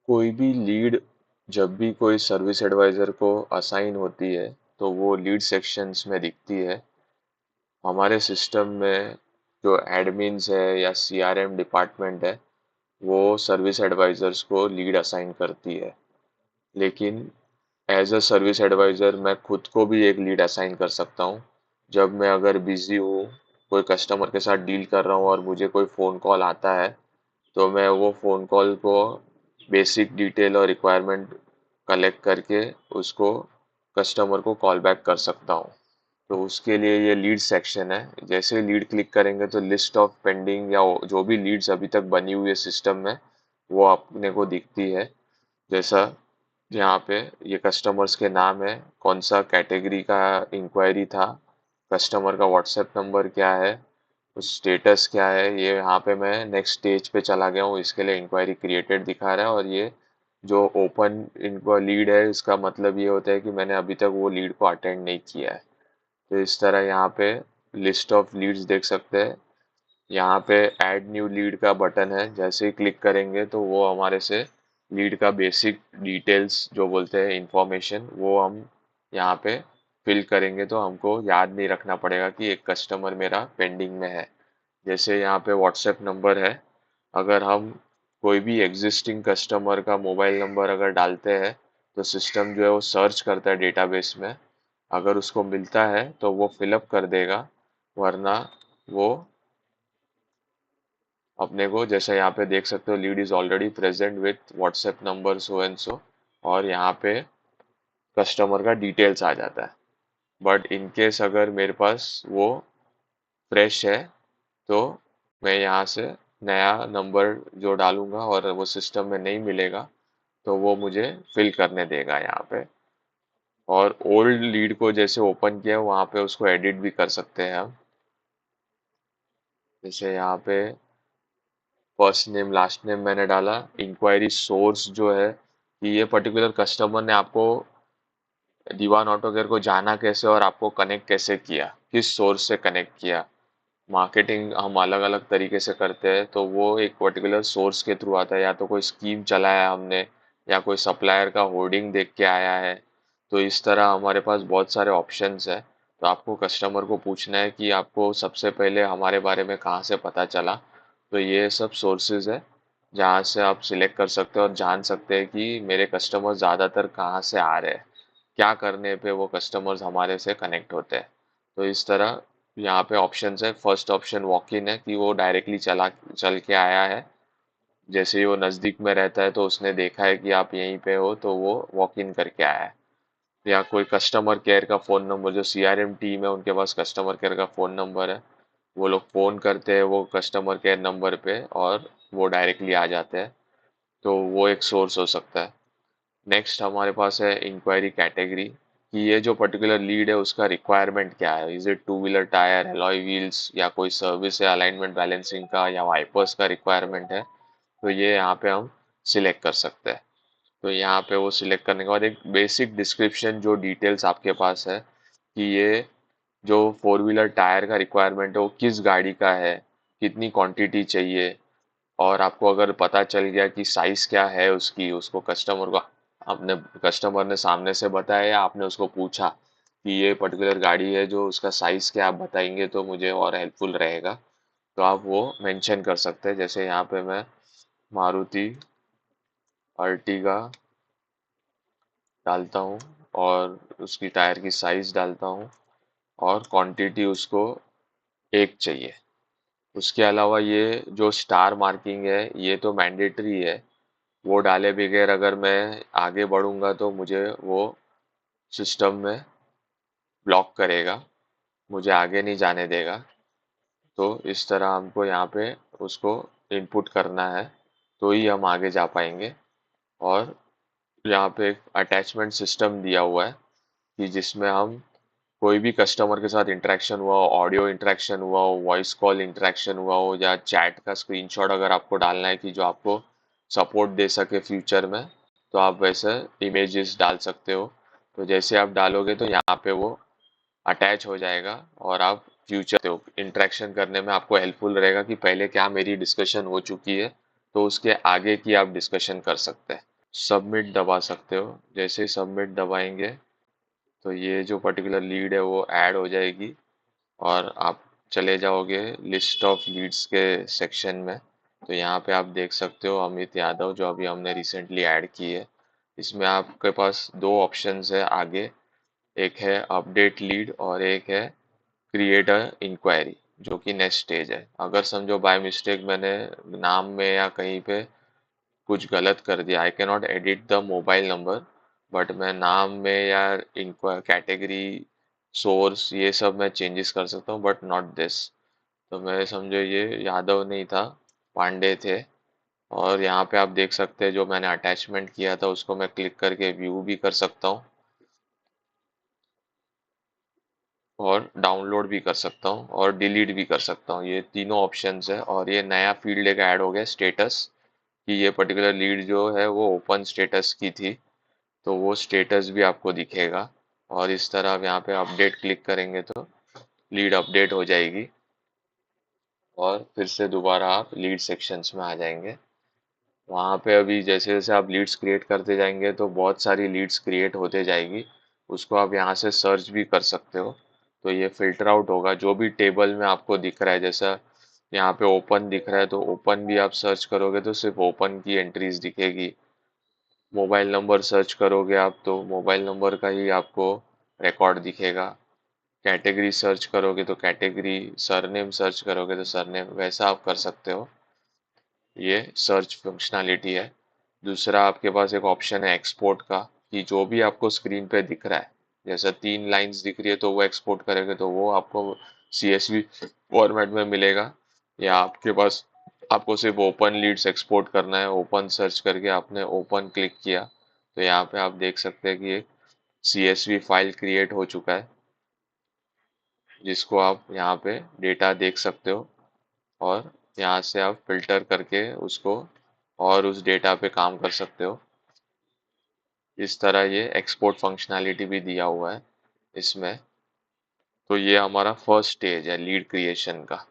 कोई भी लीड जब भी कोई सर्विस एडवाइज़र को असाइन होती है, तो वो लीड सेक्शंस में दिखती है। हमारे सिस्टम में जो एडमिन्स है या सीआरएम डिपार्टमेंट है, वो सर्विस एडवाइज़र्स को लीड असाइन करती है। लेकिन एज अ सर्विस एडवाइज़र मैं खुद को भी एक लीड असाइन कर सकता हूँ। जब मैं अगर बिज़ी हूँ, कोई कस्टमर के साथ डील कर रहा हूँ और मुझे कोई फ़ोन कॉल आता है, तो मैं वो फ़ोन कॉल को बेसिक डिटेल और रिक्वायरमेंट कलेक्ट करके उसको कस्टमर को कॉल बैक कर सकता हूँ। तो उसके लिए ये लीड सेक्शन है। जैसे ही लीड क्लिक करेंगे तो लिस्ट ऑफ पेंडिंग या जो भी लीड्स अभी तक बनी हुई है सिस्टम में, वो अपने को दिखती है। जैसा यहाँ पे ये कस्टमर्स के नाम है, कौन सा कैटेगरी का इंक्वायरी था, कस्टमर का व्हाट्सएप नंबर क्या है, स्टेटस क्या है। ये यहाँ पे मैं नेक्स्ट स्टेज पे चला गया हूँ, इसके लिए इंक्वायरी क्रिएटेड दिखा रहा है। और ये जो ओपन इनको लीड है, इसका मतलब ये होता है कि मैंने अभी तक वो लीड को अटेंड नहीं किया है। तो इस तरह यहाँ पे लिस्ट ऑफ लीड्स देख सकते हैं। यहाँ पे ऐड न्यू लीड का बटन है, जैसे ही क्लिक करेंगे तो वो हमारे से लीड का बेसिक डिटेल्स जो बोलते हैं इंफॉर्मेशन, वो हम यहाँ पे फिल करेंगे। तो हमको याद नहीं रखना पड़ेगा कि एक कस्टमर मेरा पेंडिंग में है। जैसे यहाँ पे व्हाट्सएप नंबर है, अगर हम कोई भी एग्जिस्टिंग कस्टमर का मोबाइल नंबर अगर डालते हैं, तो सिस्टम जो है वो सर्च करता है डेटाबेस में। अगर उसको मिलता है तो वो फिलअप कर देगा, वरना वो अपने को, जैसे यहाँ पे देख सकते हो, lead is already present with WhatsApp number so and so, और यहाँ पे कस्टमर का डिटेल्स आ जाता है। बट इन केस अगर मेरे पास वो फ्रेश है, तो मैं यहाँ से नया नंबर जो डालूंगा और वो सिस्टम में नहीं मिलेगा, तो वो मुझे फिल करने देगा यहाँ पे। और ओल्ड लीड को जैसे ओपन किया वहाँ पे उसको एडिट भी कर सकते हैं हम। जैसे यहाँ पे फर्स्ट नेम लास्ट नेम मैंने डाला। इंक्वायरी सोर्स जो है कि ये पर्टिकुलर कस्टमर ने आपको दीवान ऑटो केयर को जाना कैसे और आपको कनेक्ट कैसे किया, किस सोर्स से कनेक्ट किया। मार्केटिंग हम अलग अलग तरीके से करते हैं, तो वो एक पर्टिकुलर सोर्स के थ्रू आता है। या तो कोई स्कीम चलाया हमने, या कोई सप्लायर का होर्डिंग देख के आया है। तो इस तरह हमारे पास बहुत सारे ऑप्शंस है। तो आपको कस्टमर को पूछना है कि आपको सबसे पहले हमारे बारे में कहाँ से पता चला। तो ये सब सोर्सेज है जहाँ से आप सिलेक्ट कर सकते हो और जान सकते हैं कि मेरे कस्टमर ज़्यादातर कहाँ से आ रहे हैं, क्या करने पे वो कस्टमर्स हमारे से कनेक्ट होते हैं। तो इस तरह यहाँ पे ऑप्शंस है। फर्स्ट ऑप्शन वॉक इन है कि वो डायरेक्टली चल के आया है। जैसे ही वो नज़दीक में रहता है तो उसने देखा है कि आप यहीं पे हो, तो वो वॉक इन करके आया है। या कोई कस्टमर केयर का फ़ोन नंबर, जो सीआरएम टीम है उनके पास कस्टमर केयर का फ़ोन नंबर है, वो लोग फ़ोन करते हैं वो कस्टमर केयर नंबर पे और वो डायरेक्टली आ जाते हैं। तो वो एक सोर्स हो सकता है। नेक्स्ट हमारे पास है इंक्वायरी कैटेगरी, कि ये जो पर्टिकुलर लीड है उसका रिक्वायरमेंट क्या है। Is it two wheeler tyre, alloy wheels, या कोई सर्विस है अलाइनमेंट बैलेंसिंग का, या वाइपर्स का रिक्वायरमेंट है। तो ये यहाँ पे हम सिलेक्ट कर सकते हैं। तो यहाँ पे वो सिलेक्ट करने के बाद एक बेसिक डिस्क्रिप्शन जो डिटेल्स आपके पास है, कि ये जो फोर व्हीलर टायर का रिक्वायरमेंट है वो किस गाड़ी का है, कितनी क्वांटिटी चाहिए। और आपको अगर पता चल गया कि साइज क्या है उसकी, उसको कस्टमर को आपने कस्टमर ने सामने से बताया या आपने उसको पूछा कि ये पर्टिकुलर गाड़ी है, जो उसका साइज क्या आप बताएंगे तो मुझे और हेल्पफुल रहेगा। तो आप वो मेंशन कर सकते हैं। जैसे यहाँ पे मैं मारुति अर्टिगा डालता हूँ और उसकी टायर की साइज डालता हूँ, और क्वांटिटी उसको एक चाहिए। उसके अलावा ये जो स्टार मार्किंग है ये तो मैंडेटरी है, वो डाले बगैर अगर मैं आगे बढ़ूंगा तो मुझे वो सिस्टम में ब्लॉक करेगा, मुझे आगे नहीं जाने देगा। तो इस तरह हमको यहाँ पे उसको इनपुट करना है, तो ही हम आगे जा पाएंगे। और यहाँ पे एक अटैचमेंट सिस्टम दिया हुआ है कि जिसमें हम कोई भी कस्टमर के साथ इंटरेक्शन हुआ हो, ऑडियो इंटरेक्शन हुआ हो, वॉइस कॉल इंटरेक्शन हुआ हो, या चैट का स्क्रीनशॉट अगर आपको डालना है कि जो आपको सपोर्ट दे सके फ्यूचर में, तो आप वैसे इमेजेस डाल सकते हो। तो जैसे आप डालोगे तो यहाँ पे वो अटैच हो जाएगा, और आप फ्यूचर इंटरेक्शन करने में आपको हेल्पफुल रहेगा कि पहले क्या मेरी डिस्कशन हो चुकी है, तो उसके आगे की आप डिस्कशन कर सकते हैं। सबमिट दबा सकते हो। जैसे ही सबमिट दबाएंगे तो ये जो पर्टिकुलर लीड है वो ऐड हो जाएगी और आप चले जाओगे लिस्ट ऑफ लीड्स के सेक्शन में। तो यहाँ पे आप देख सकते हो अमित यादव जो अभी हमने रिसेंटली ऐड की है। इसमें आपके पास दो ऑप्शंस है आगे, एक है अपडेट लीड और एक है क्रिएट अ इंक्वायरी, जो कि नेक्स्ट स्टेज है। अगर समझो बाय मिस्टेक मैंने नाम में या कहीं पे कुछ गलत कर दिया, I can not edit the mobile number, but मैं नाम में या कैटेगरी सोर्स ये सब मैं चेंजेस कर सकता हूँ, बट नॉट दिस। तो मैं समझो ये यादव नहीं था, पांडे थे। और यहाँ पे आप देख सकते हैं जो मैंने अटैचमेंट किया था उसको मैं क्लिक करके व्यू भी कर सकता हूँ और डाउनलोड भी कर सकता हूँ और डिलीट भी कर सकता हूँ। ये तीनों ऑप्शंस है। और ये नया फील्ड एक ऐड हो गया स्टेटस, कि ये पर्टिकुलर लीड जो है वो ओपन स्टेटस की थी, तो वो स्टेटस भी आपको दिखेगा। और इस तरह आप यहाँ पे अपडेट क्लिक करेंगे तो लीड अपडेट हो जाएगी और फिर से दोबारा आप लीड सेक्शंस में आ जाएंगे। वहाँ पे अभी जैसे जैसे आप लीड्स क्रिएट करते जाएंगे तो बहुत सारी लीड्स क्रिएट होते जाएगी, उसको आप यहाँ से सर्च भी कर सकते हो। तो ये फिल्टर आउट होगा जो भी टेबल में आपको दिख रहा है। जैसा यहाँ पे ओपन दिख रहा है तो ओपन भी आप सर्च करोगे तो सिर्फ ओपन की एंट्रीज दिखेगी। मोबाइल नंबर सर्च करोगे आप तो मोबाइल नंबर का ही आपको रिकॉर्ड दिखेगा। कैटेगरी सर्च करोगे तो कैटेगरी, सरनेम सर्च करोगे तो सरनेम, वैसा आप कर सकते हो। ये सर्च फंक्शनैलिटी है। दूसरा आपके पास एक ऑप्शन है एक्सपोर्ट का, कि जो भी आपको स्क्रीन पे दिख रहा है, जैसा 3 लाइंस दिख रही है तो वो एक्सपोर्ट करेंगे तो वो आपको CSV फॉर्मेट में मिलेगा। या आपके पास, आपको सिर्फ ओपन लीड्स एक्सपोर्ट करना है, ओपन सर्च करके आपने ओपन क्लिक किया तो यहाँ पे आप देख सकते हैं कि एक CSV फाइल क्रिएट हो चुका है, जिसको आप यहाँ पे डेटा देख सकते हो और यहाँ से आप फिल्टर करके उसको और उस डेटा पे काम कर सकते हो। इस तरह ये एक्सपोर्ट फंक्शनैलिटी भी दिया हुआ है इसमें। तो ये हमारा फर्स्ट स्टेज है लीड क्रिएशन का।